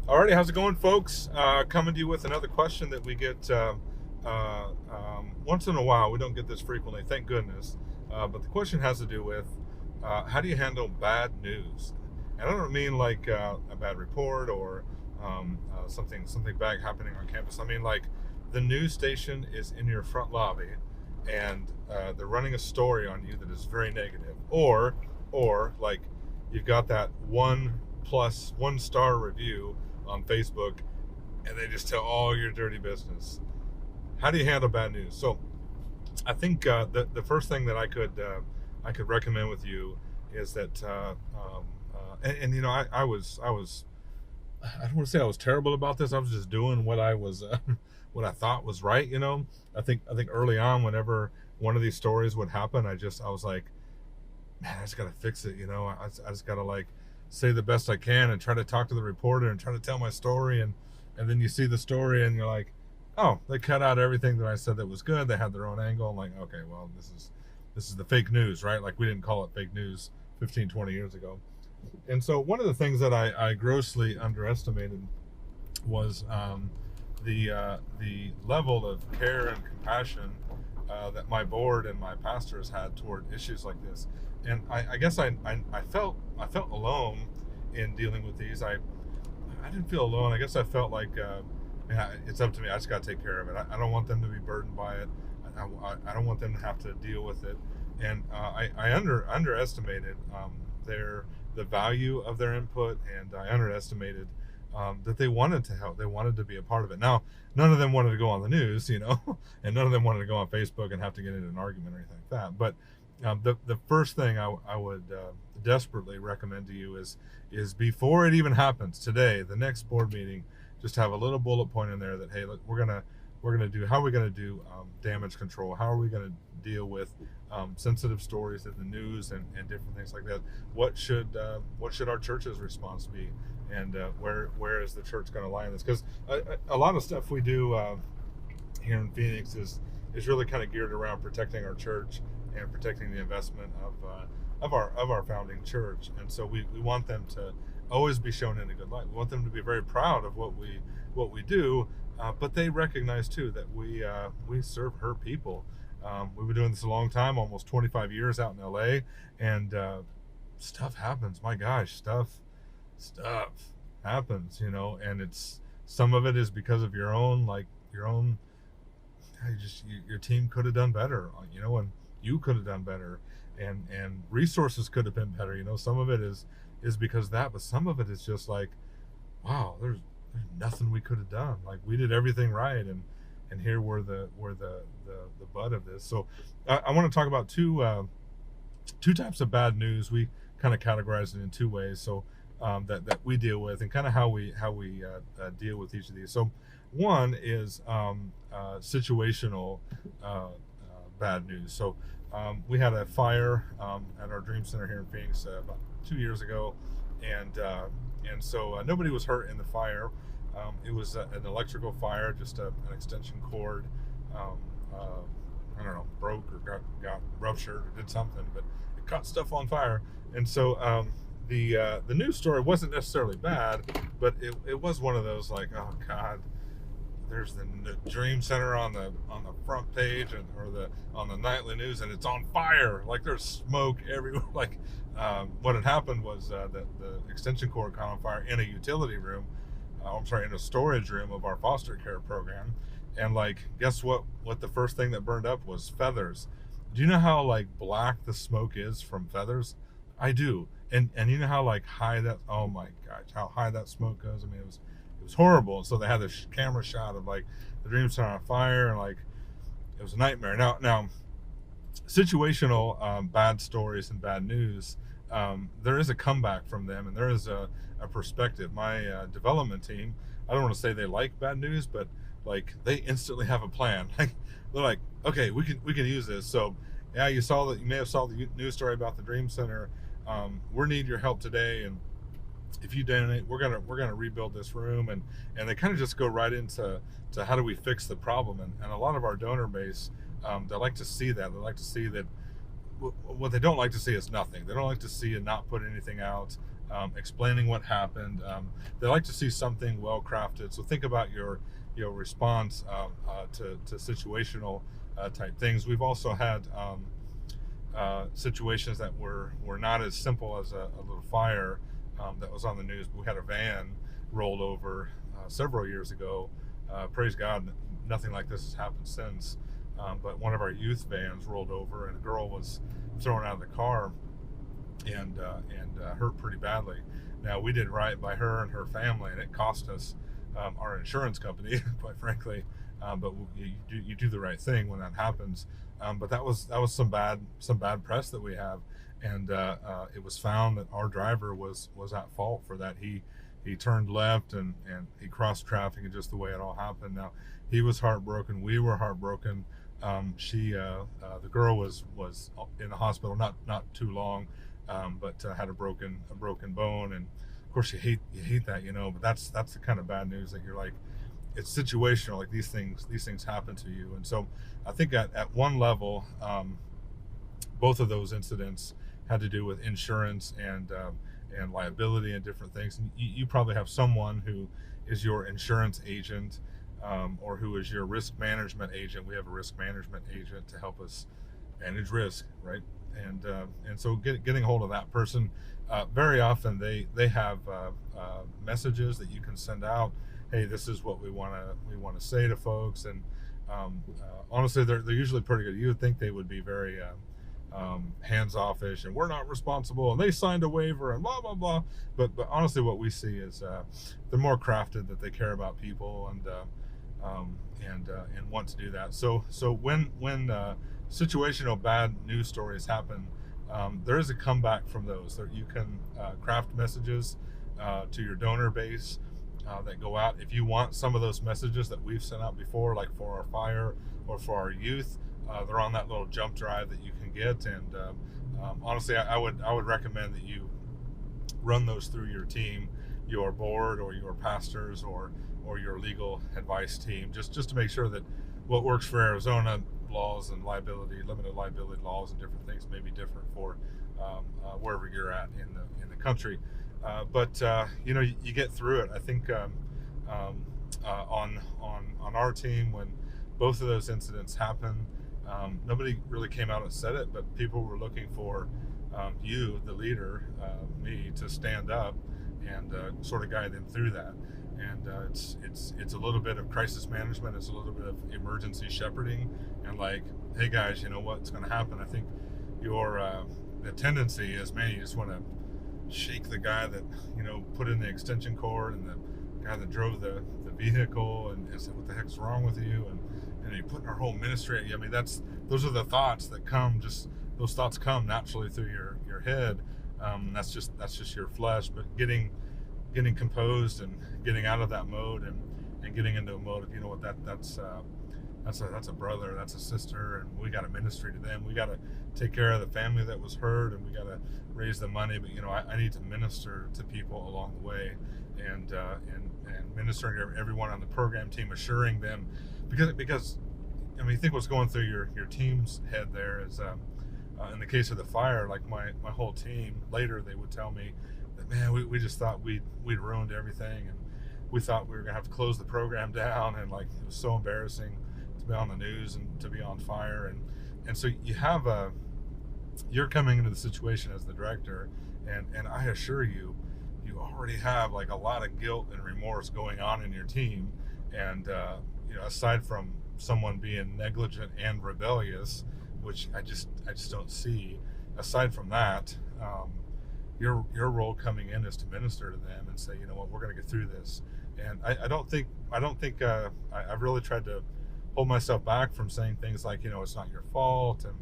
Alrighty, how's it going, folks? Coming to you with another question that we get once in a while. We don't get this frequently, thank goodness. But the question has to do with how do you handle bad news? And I don't mean like a bad report or something bad happening on campus. I mean like the news station is in your front lobby and they're running a story on you that is very negative, or like you've got that 1+1 star review on Facebook, and they just tell all your dirty business. How do you handle bad news? So, I think the first thing that I could recommend with you is that and you know I don't want to say I was terrible about this. I was just doing what I was what I thought was right. I think early on, whenever one of these stories would happen, I was like, man, I just got to fix it. I just got to like say the best I can and try to talk to the reporter and try to tell my story. And then you see the story and you're like, oh, they cut out everything that I said that was good. They had their own angle. I'm like, okay, well, this is the fake news, right? Like we didn't call it fake news 15, 20 years ago. And so one of the things that I grossly underestimated was the level of care and compassion that my board and my pastors had toward issues like this. And I guess I felt alone in dealing with these. I didn't feel alone. I guess I felt like yeah, it's up to me. I just got to take care of it. I don't want them to be burdened by it. I don't want them to have to deal with it. And I underestimated the value of their input, and I underestimated that they wanted to help. They wanted to be a part of it. Now, none of them wanted to go on the news, and none of them wanted to go on Facebook and have to get into an argument or anything like that. But the first thing I would desperately recommend to you is before it even happens today, the next board meeting, just have a little bullet point in there that, hey, look, we're gonna do, how are we gonna do damage control? How are we gonna deal with sensitive stories in the news and different things like that? What should our church's response be? And where is the church going to lie in this? Because a lot of stuff we do here in Phoenix is really kind of geared around protecting our church and protecting the investment of our founding church. And so we want them to always be shown in a good light. We want them to be very proud of what we do, but they recognize too that we serve her people. We've been doing this a long time, almost 25 years out in LA, and stuff happens. My gosh, stuff happens, and it's some of it is because of your own your team could have done better, and you could have done better, and resources could have been better. Some of it is because of that, but some of it is just like, wow, there's nothing we could have done. Like we did everything right, and here we're the butt of this. So I want to talk about two types of bad news. We kind of categorize it in two ways. So that we deal with, and kind of how we deal with each of these. So one is situational bad news. So we had a fire at our Dream Center here in Phoenix about 2 years ago, and so nobody was hurt in the fire. It was an electrical fire, just an extension cord. Um, I don't know, broke or got ruptured or did something, but it caught stuff on fire. And so the news story wasn't necessarily bad, but it was one of those like, oh God, there's the Dream Center on the front page, or the on the nightly news, and it's on fire. Like there's smoke everywhere. Like what had happened was the extension cord caught on fire in a utility room. I'm sorry, in a storage room of our foster care program. And like, guess what? What the first thing that burned up was feathers. Do you know how like black the smoke is from feathers? I do. And you know how like high that, oh my gosh, how high that smoke goes. I mean, it was horrible. And so they had this camera shot of like the Dream Center on fire, and like it was a nightmare. Now, situational bad stories and bad news, there is a comeback from them, and there is a perspective. My development team, I don't want to say they like bad news, but like they instantly have a plan. Like they're like, okay, we can use this. So yeah, you may have saw the news story about the Dream Center. We need your help today, and if you donate, we're gonna rebuild this room. And they kind of just go right into how do we fix the problem. And a lot of our donor base, they like to see that. They like to see that. What they don't like to see is nothing. They don't like to see it not put anything out. explaining what happened. They like to see something well crafted. So think about your response to situational type things. We've also had situations that were not as simple as a little fire that was on the news. We had a van rolled over several years ago. Praise God, nothing like this has happened since. But one of our youth vans rolled over, and a girl was thrown out of the car and hurt pretty badly. Now, we did right by her and her family, and it cost us our insurance company, quite frankly. But you do the right thing when that happens. But that was some bad press that we have, and it was found that our driver was at fault for that. He turned left and he crossed traffic, and just the way it all happened. Now, he was heartbroken. We were heartbroken. The girl was in the hospital not too long, but had a broken bone, and of course you hate that, but that's the kind of bad news that you're like, it's situational. Like these things happen to you. And so I think at one level, both of those incidents had to do with insurance and liability and different things. And you probably have someone who is your insurance agent, or who is your risk management agent. We have a risk management agent to help us manage risk, right? And so getting hold of that person, very often they have messages that you can send out. Hey, this is what we want to say to folks, and honestly, they're usually pretty good. You would think they would be very hands-offish, and we're not responsible, and they signed a waiver, and blah blah blah. But honestly, what we see is they're more crafted, that they care about people and want to do that. So when situational bad news stories happen, there is a comeback from those. You can craft messages to your donor base that go out. If you want some of those messages that we've sent out before, like for our fire or for our youth, they're on that little jump drive that you can get. And honestly, I would recommend that you run those through your team, your board, or your pastors, or your legal advice team, just to make sure that what works for Arizona laws and limited liability laws and different things may be different for wherever you're at in the country. But you get through it. I think on our team, when both of those incidents happened, nobody really came out and said it, but people were looking for you, the leader, me, to stand up and sort of guide them through that. And it's a little bit of crisis management. It's a little bit of emergency shepherding, and like, hey guys, you know what's going to happen? I think the tendency is, man, you just want to shake the guy that put in the extension cord, and the guy that drove the vehicle, and say, what the heck's wrong with you? And you're putting our whole ministry at you. I mean, those are the thoughts that come. Just those thoughts come naturally through your head. That's just your flesh. But getting composed and getting out of that mode and getting into a mode of, you know what, that's a brother, that's a sister, and we got a ministry to them. We got to take care of the family that was hurt, and we got to raise the money. But I need to minister to people along the way, and ministering to everyone on the program team, assuring them, because I mean, think what's going through your team's head there is, in the case of the fire, like my whole team, later they would tell me that, man, we just thought we'd ruined everything, and we thought we were gonna have to close the program down, and like, it was so embarrassing to be on the news and to be on fire. And so you're coming into the situation as the director, and I assure you already have like a lot of guilt and remorse going on in your team. And aside from someone being negligent and rebellious, which I just don't see, aside from that, your role coming in is to minister to them and say, you know what, we're going to get through this. And I don't think I've really tried to hold myself back from saying things like, it's not your fault, and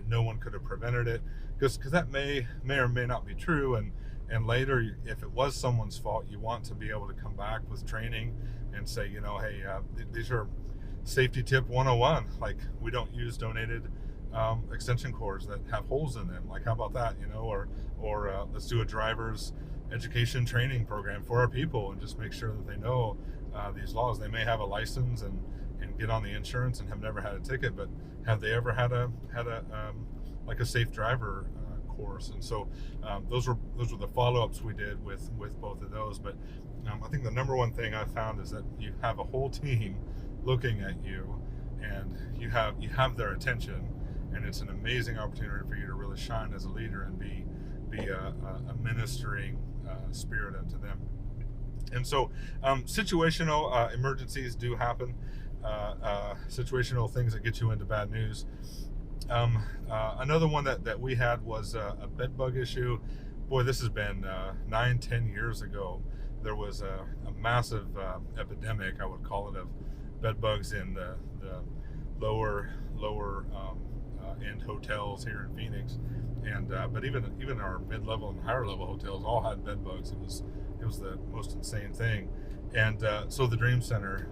no one could have prevented it, because that may or may not be true. And later, if it was someone's fault, you want to be able to come back with training and say, hey, these are safety tip 101. Like, we don't use donated extension cords that have holes in them. Like, how about that? Or let's do a driver's education training program for our people, and just make sure that they know these laws. They may have a license and get on the insurance and have never had a ticket, but have they ever had a like a safe driver course. And so those were the follow-ups we did with both of those. But I think the number one thing I found is that you have a whole team looking at you, and you have their attention, and it's an amazing opportunity for you to really shine as a leader and be a ministering spirit unto them. And so situational emergencies do happen, situational things that get you into bad news. Another one that we had was a bed bug issue. Boy, this has been 9-10 years ago. There was a massive epidemic, I would call it, of bed bugs in the lower end hotels here in Phoenix, and but even our mid-level and higher level hotels all had bed bugs. It was the most insane thing. And so the Dream Center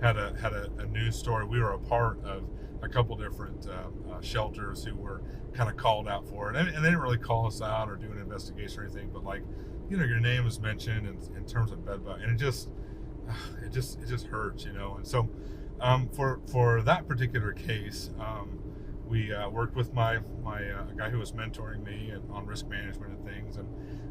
had a news story. We were a part of a couple different shelters who were kind of called out for it, and they didn't really call us out or do an investigation or anything, but like, your name was mentioned in terms of bed bug, and it just hurts, and so for that particular case, we worked with my guy who was mentoring me on risk management and things, and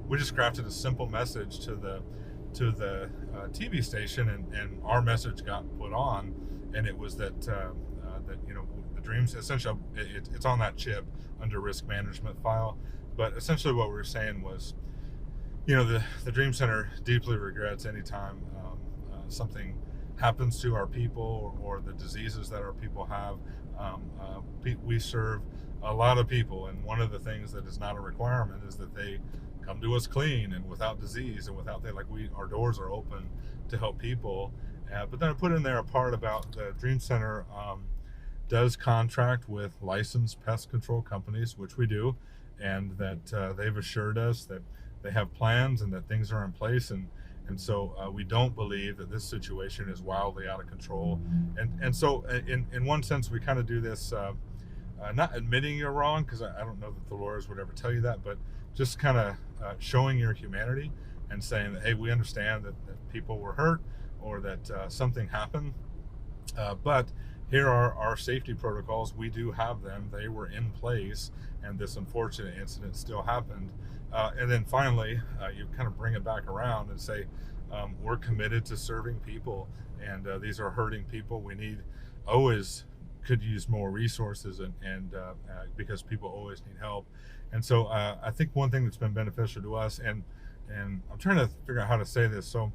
we just crafted a simple message to the TV station, and our message got put on, and it was that the Dreams, essentially it's on that chip under risk management file, but essentially what we were saying was, the Dream Center deeply regrets anytime something happens to our people, or the diseases that our people have. We serve a lot of people, and one of the things that is not a requirement is that they come to us clean and without disease and without our doors are open to help people. But then I put in there a part about the Dream Center does contract with licensed pest control companies, which we do, and that they've assured us that they have plans and that things are in place, and so we don't believe that this situation is wildly out of control. And so in one sense, we kind of do this, not admitting you're wrong, because I don't know that the lawyers would ever tell you that, but just kind of showing your humanity and saying that, hey, we understand that people were hurt, or that something happened, but here are our safety protocols. We do have them. They were in place, and this unfortunate incident still happened. And then finally, you kind of bring it back around and say, we're committed to serving people, and these are hurting people. We could use more resources, and because people always need help. And so I think one thing that's been beneficial to us, and I'm trying to figure out how to say this. So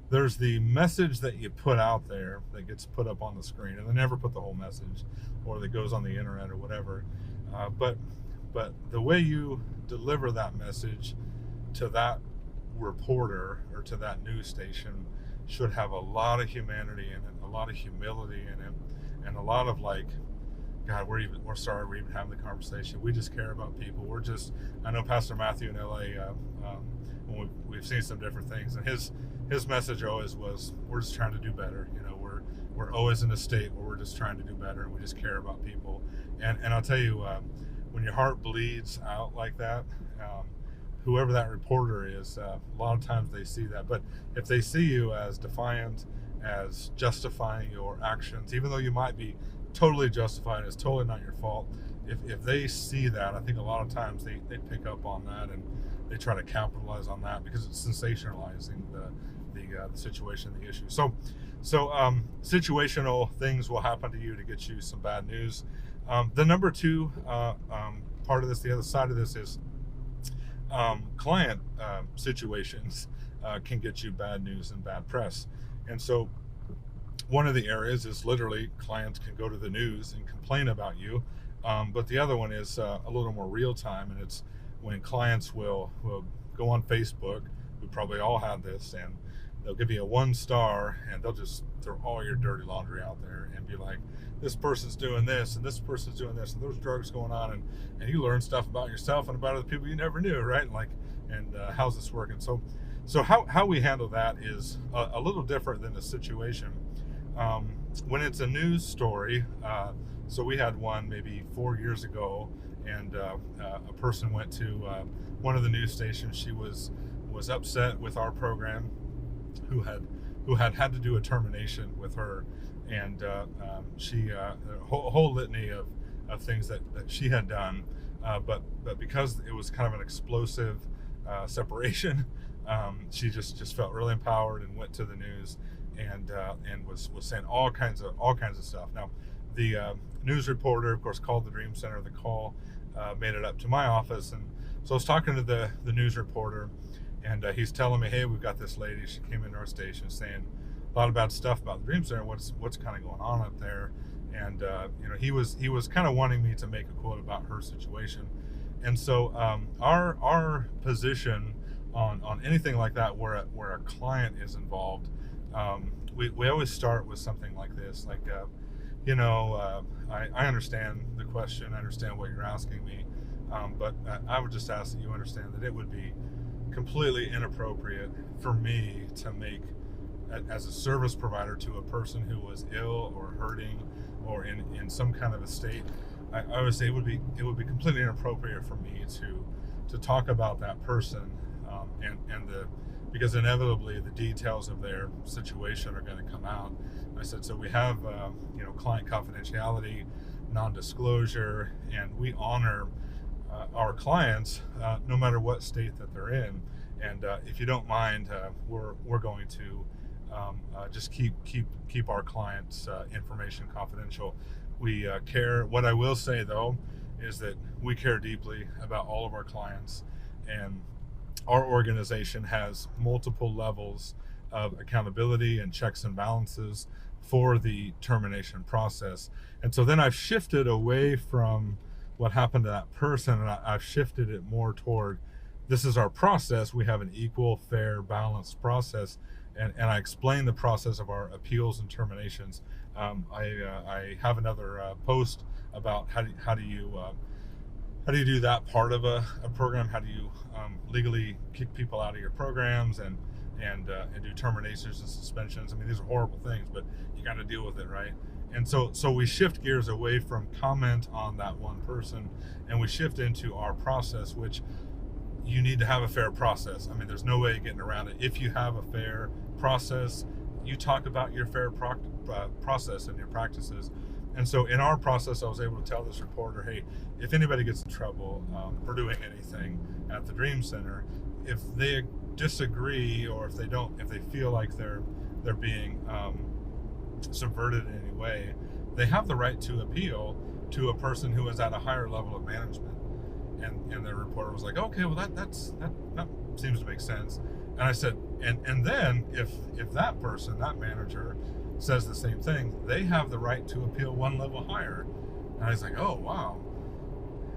there's the message that you put out there that gets put up on the screen, and they never put the whole message, or that goes on the internet or whatever. But the way you deliver that message to that reporter or to that news station should have a lot of humanity in it, a lot of humility in it, and a lot of like, God, we're sorry we're even having the conversation. We just care about people. I know Pastor Matthew in LA, when we've seen some different things, and his message always was, we're just trying to do better. We're always in a state where we're just trying to do better, and we just care about people. And I'll tell you, when your heart bleeds out like that, whoever that reporter is, a lot of times they see that. But if they see you as defiant, as justifying your actions, even though you might be totally justified, it's totally not your fault, if they see that, I think a lot of times they pick up on that, and they try to capitalize on that, because it's sensationalizing the situation, the issue. So situational things will happen to you to get you some bad news. The number two part of this, the other side of this, is client situations can get you bad news and bad press. And so one of the areas is literally clients can go to the news and complain about you, but the other one is a little more real time, and it's when clients will go on Facebook. We probably all had this, and they'll give you a 1 star, and they'll just throw all your dirty laundry out there and be like, this person's doing this, and this person's doing this, and there's drugs going on, and you learn stuff about yourself and about other people you never knew, right? And how's this working? So how we handle that is a little different than a situation. When it's a news story, so we had one maybe 4 years ago, and a person went to one of the news stations. She was upset with our program, who had to do a termination with her, and she a whole litany of things that she had done but because it was kind of an explosive separation, she just felt really empowered and went to the news and was saying all kinds of stuff. Now, the news reporter, of course, called the Dream Center. The call made it up to my office, and so I was talking to the news reporter, and he's telling me, "Hey, we've got this lady. She came into our station saying a lot of bad stuff about the Dream Center. What's kind of going on up there?" And he was kind of wanting me to make a quote about her situation. And so our position on anything like that where a client is involved, we always start with something like this, like I understand the question, I understand what you're asking me, but I would just ask that you understand that it would be completely inappropriate for me to make, as a service provider to a person who was ill or hurting or in some kind of a state. I would say it would be completely inappropriate for me to talk about that person, and because inevitably the details of their situation are going to come out. I said, so we have client confidentiality, non-disclosure, and we honor our clients no matter what state that they're in. And if you don't mind, we're going to just keep our clients' information confidential. We care. What I will say though is that we care deeply about all of our clients, and our organization has multiple levels of accountability and checks and balances for the termination process. And so then I've shifted away from what happened to that person, and I've shifted it more toward, this is our process. We have an equal, fair, balanced process. And I explain the process of our appeals and terminations. I have another post about how do you do that part of a program? How do you legally kick people out of your programs and do terminations and suspensions? I mean, these are horrible things, but you got to deal with it, right? And so we shift gears away from comment on that one person, and we shift into our process, which you need to have a fair process. I mean, there's no way of getting around it. If you have a fair process, you talk about your fair process and your practices. And so in our process, I was able to tell this reporter, hey, if anybody gets in trouble for doing anything at the Dream Center, if they disagree or if they feel like they're being subverted in any way, they have the right to appeal to a person who is at a higher level of management. And the reporter was like, okay, well that seems to make sense. And I said, and then if that person, that manager, says the same thing, they have the right to appeal one level higher. And I was like, oh wow.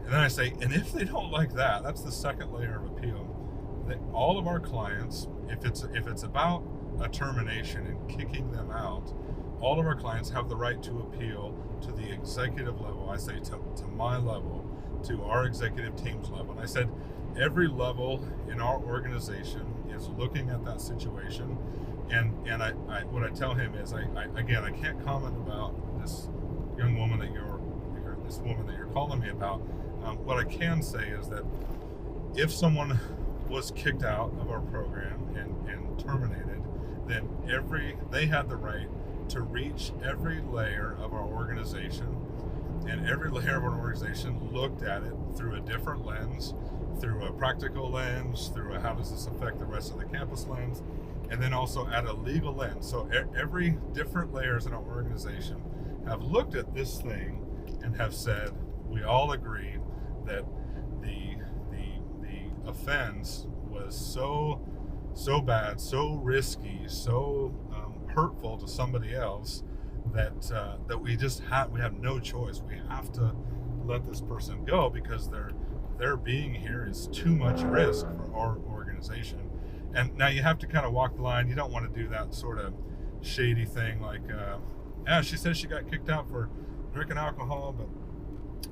And then I say, and if they don't like that, that's the second layer of appeal. That all of our clients, if it's about a termination and kicking them out, all of our clients have the right to appeal to the executive level. I say to my level, to our executive team's level. And I said, every level in our organization is looking at that situation. And I what I tell him is, I can't comment about this young woman that this woman that you're calling me about. What I can say is that if someone was kicked out of our program and terminated, then they had the right to reach every layer of our organization, and every layer of our organization looked at it through a different lens, through a practical lens, through a how does this affect the rest of the campus lens, and then also at a legal lens. So every different layers in our organization have looked at this thing and have said, we all agree that the offense was so bad, so risky, so hurtful to somebody else that we have no choice. We have to let this person go because their being here is too much risk for our organization. And now you have to kind of walk the line. You don't want to do that sort of shady thing like, she says she got kicked out for drinking alcohol, but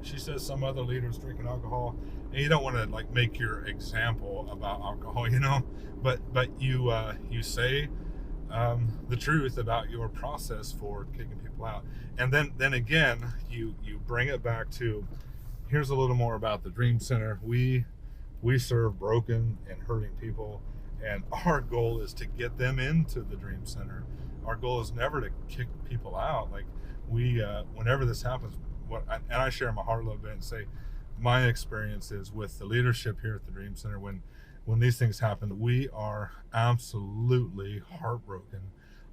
she says some other leaders drinking alcohol. And you don't want to like make your example about alcohol, but you say the truth about your process for kicking people out. And then again, you bring it back to, here's a little more about the Dream Center. We serve broken and hurting people, and our goal is to get them into the Dream Center. Our goal is never to kick people out. Like whenever this happens, and I share my heart a little bit and say, my experience is with the leadership here at the Dream Center, when these things happen, we are absolutely heartbroken.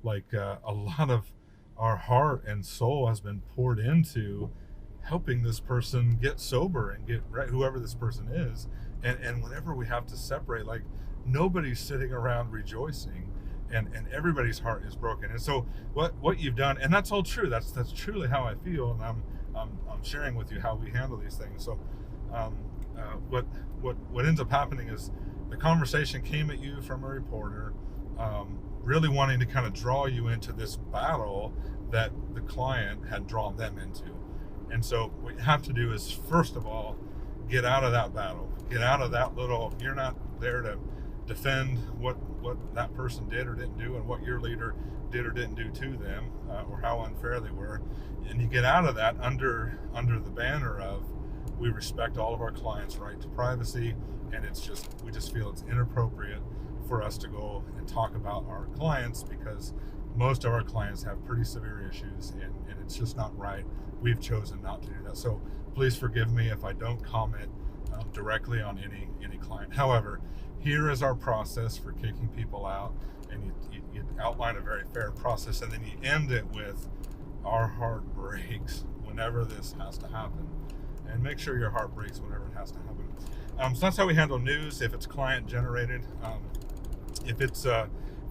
Like a lot of our heart and soul has been poured into helping this person get sober and get right, whoever this person is. And whenever we have to separate, like nobody's sitting around rejoicing, and everybody's heart is broken. And so what you've done, and that's all true. That's truly how I feel, and I'm sharing with you how we handle these things. So um, what ends up happening is the conversation came at you from a reporter, really wanting to kind of draw you into this battle that the client had drawn them into. And so what you have to do is, first of all, get out of that battle. Get out of that little, you're not there to defend what that person did or didn't do and what your leader did or didn't do to them, or how unfair they were. And you get out of that under the banner of, we respect all of our clients' right to privacy, and we just feel it's inappropriate for us to go and talk about our clients, because most of our clients have pretty severe issues, and it's just not right. We've chosen not to do that. So please forgive me if I don't comment directly on any client. However, here is our process for kicking people out, and you outline a very fair process, and then you end it with, our heart breaks whenever this has to happen. And make sure your heart breaks whenever it has to happen. So that's how we handle news. If it's client generated, if it's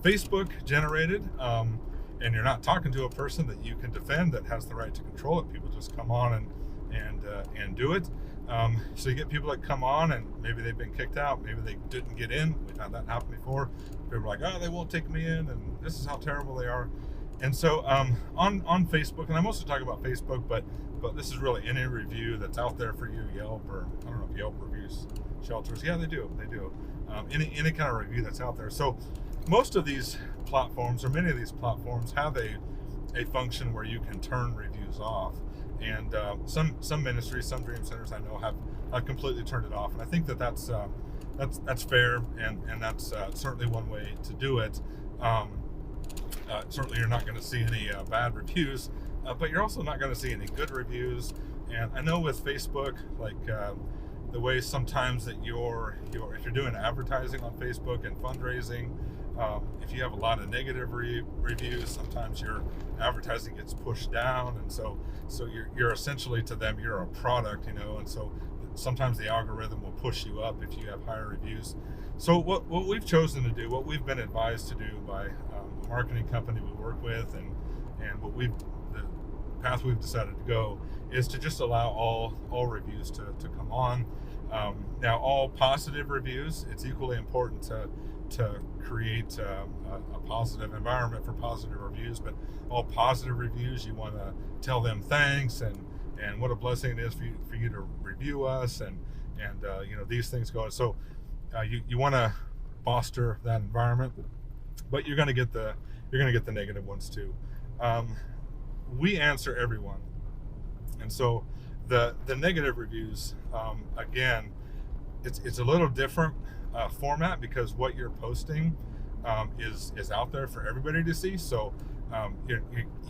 Facebook generated, and you're not talking to a person that you can defend, that has the right to control it, people just come on and do it. So you get people that come on, and maybe they've been kicked out, maybe they didn't get in. We've had that happen before. People are like, oh, they won't take me in, and this is how terrible they are. And so on Facebook, and I mostly talk about Facebook, but this is really any review that's out there for you, Yelp, or I don't know if Yelp reviews shelters. Yeah, they do. Any kind of review that's out there. So most of these platforms, or many of these platforms, have a function where you can turn reviews off. And some ministries, some Dream Centers I know have completely turned it off. And I think that's fair, and that's certainly one way to do it. Certainly you're not going to see any bad reviews, but you're also not going to see any good reviews. And I know with Facebook, like the way sometimes that if you're doing advertising on Facebook and fundraising, if you have a lot of negative reviews, sometimes your advertising gets pushed down, and so you're essentially, to them, you're a product, and so sometimes the algorithm will push you up if you have higher reviews. So what we've chosen to do, what we've been advised to do by a marketing company we work with, and the path we've decided to go, is to just allow all reviews to come on. Now, all positive reviews, it's equally important to create a positive environment for positive reviews, but all positive reviews, you want to tell them thanks and what a blessing it is for you to review us, and these things go. So you want to foster that environment, but you're going to get the negative ones too. We answer everyone, and so the negative reviews, again, it's a little different format, because what you're posting is out there for everybody to see. So you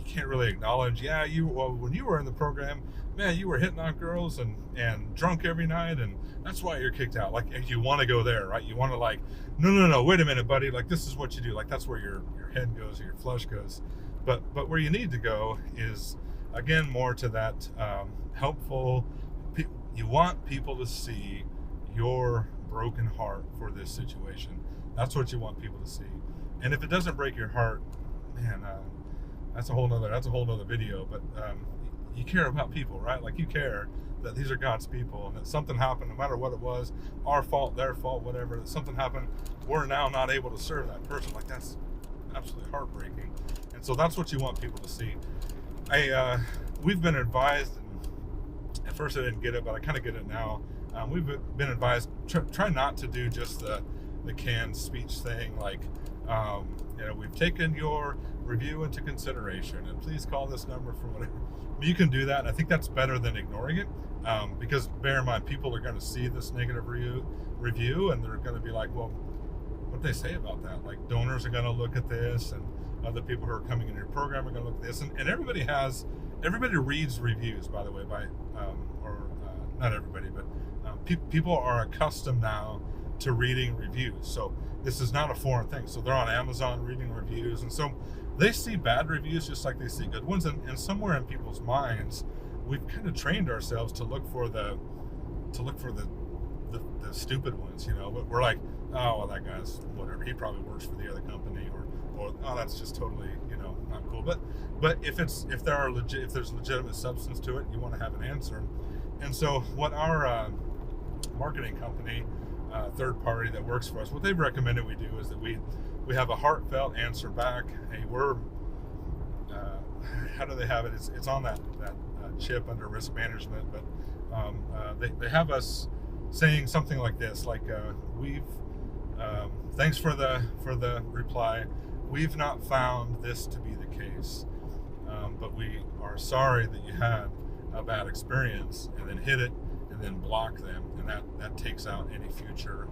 can't really acknowledge, when you were in the program, man, you were hitting on girls and drunk every night, and that's why you're kicked out. Like, you want to go there, right? You want to, like, no, wait a minute, buddy. Like, this is what you do. Like, that's where your head goes, or your flesh goes. But where you need to go is, again, more to that helpful. You want people to see your broken heart for this situation. That's what you want people to see. And if it doesn't break your heart, man, that's a whole nother video. But you care about people, right? Like, you care that these are God's people, and that something happened, no matter what it was, our fault, their fault, whatever, that something happened, we're now not able to serve that person. Like, that's absolutely heartbreaking. And so that's what you want people to see. We've been advised, and at first I didn't get it, but I kind of get it now. We've been advised, try not to do just the canned speech thing, like, we've taken your review into consideration, and please call this number for whatever. You can do that, and I think that's better than ignoring it, because bear in mind, people are going to see this negative review, and they're going to be like, well, what they say about that? Like, donors are going to look at this, and other people who are coming in your program are going to look at this, and everybody reads reviews, by the way, by or not everybody, but people are accustomed now to reading reviews. So this is not a foreign thing. So they're on Amazon reading reviews, and so they see bad reviews just like they see good ones. And somewhere in people's minds, we've kind of trained ourselves to look for the stupid ones. But we're like, oh well, that guy's whatever. He probably works for the other company, or oh, that's just totally not cool. But if there's legitimate substance to it, you want to have an answer. And so what our marketing company, third party that works for us, what they've recommended we do is that we have a heartfelt answer back. Hey, we're how do they have it? It's on that chip under risk management, but they have us saying something like this, like we've thanks for the reply. We've not found this to be the case, but we are sorry that you had a bad experience, and then hit it and then block them, and that takes out any future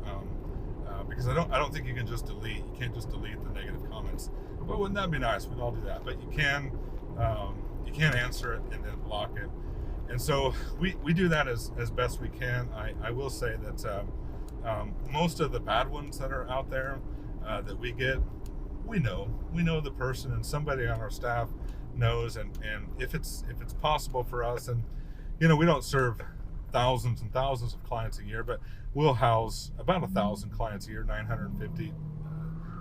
because I don't think you can just delete. You can't just delete the negative comments. Well, wouldn't that be nice? We'd all do that, but you can answer it and then block it. And so we do that as best we can. I will say that most of the bad ones that are out there that we get, we know the person, and somebody on our staff knows, and if it's possible for us, and we don't serve thousands and thousands of clients a year, but we'll house about 1,000 clients a year, 950,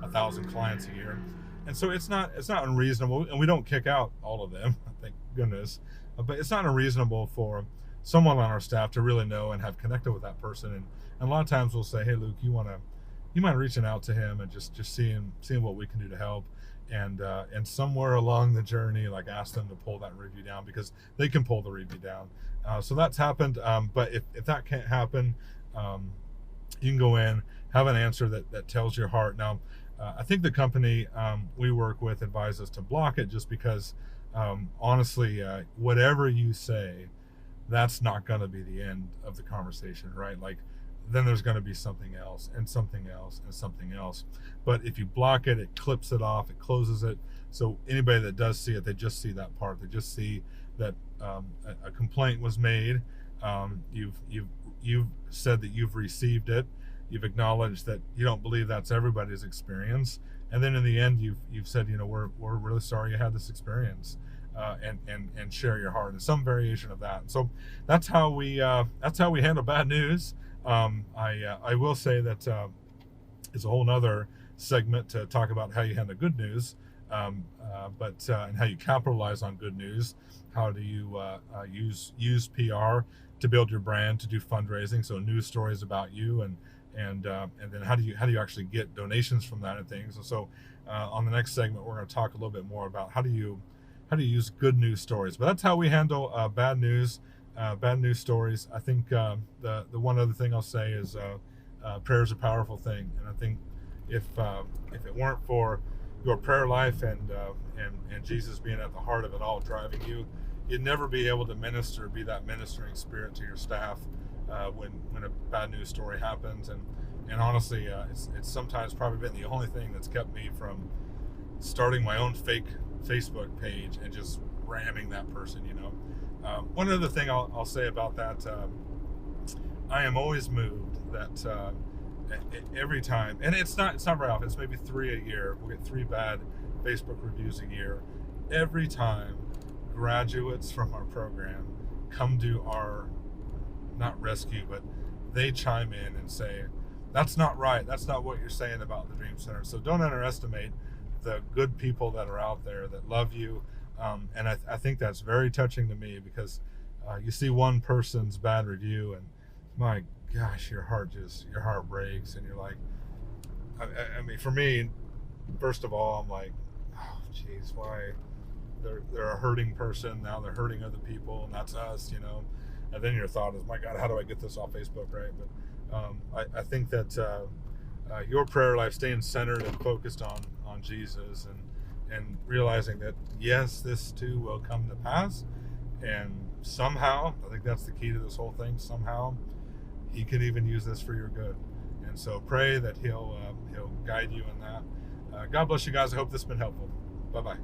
1,000 clients a year, and so it's not unreasonable, and we don't kick out all of them, thank goodness, but it's not unreasonable for someone on our staff to really know and have connected with that person, and a lot of times we'll say, hey Luke, you mind reaching out to him and just seeing what we can do to help, and somewhere along the journey, like, ask them to pull that review down, because they can pull the review down. So that's happened, but if that can't happen, you can go in, have an answer that tells your heart. Now, I think the company we work with advises us to block it, just because honestly, whatever you say, that's not going to be the end of the conversation, right? Like, then there's going to be something else and something else and something else. But if you block it, it clips it off, it closes it. So anybody that does see it, they just see that part. They just see that a complaint was made. You've said that you've received it. You've acknowledged that you don't believe that's everybody's experience. And then in the end, you've said, we're really sorry you had this experience, and share your heart, and some variation of that. So that's how we handle bad news. I will say that it's a whole nother segment to talk about how you handle good news, but and how you capitalize on good news. How do you use PR to build your brand, to do fundraising, so news stories about you, and then how do you actually get donations from that and things. And so on the next segment, we're going to talk a little bit more about how do you use good news stories. But that's how we handle bad news stories. I think the one other thing I'll say is prayer is a powerful thing, and I think if it weren't for your prayer life and Jesus being at the heart of it all, driving you, you'd never be able to be that ministering spirit to your staff when a bad news story happens. And honestly, it's sometimes probably been the only thing that's kept me from starting my own fake Facebook page and just ramming that person. One other thing I'll say about that, I am always moved that every time, and it's not very often, it's maybe 3 a year. We'll get 3 bad Facebook reviews a year. Every time graduates from our program come to our, not rescue, but they chime in and say, that's not right. That's not what you're saying about the Dream Center. So don't underestimate the good people that are out there that love you. And I think that's very touching to me, because you see one person's bad review and my gosh, your heart breaks, and you're like, I mean, for me, first of all, I'm like, oh geez, why? They're a hurting person, now they're hurting other people, and that's us, and then your thought is, my God, how do I get this off Facebook, right? But I think that your prayer life, staying centered and focused on Jesus, and realizing that yes, this too will come to pass, and somehow, I think that's the key to this whole thing, somehow he could even use this for your good. And so pray that he'll guide you in that. God bless you guys. I hope this has been helpful. Bye-bye.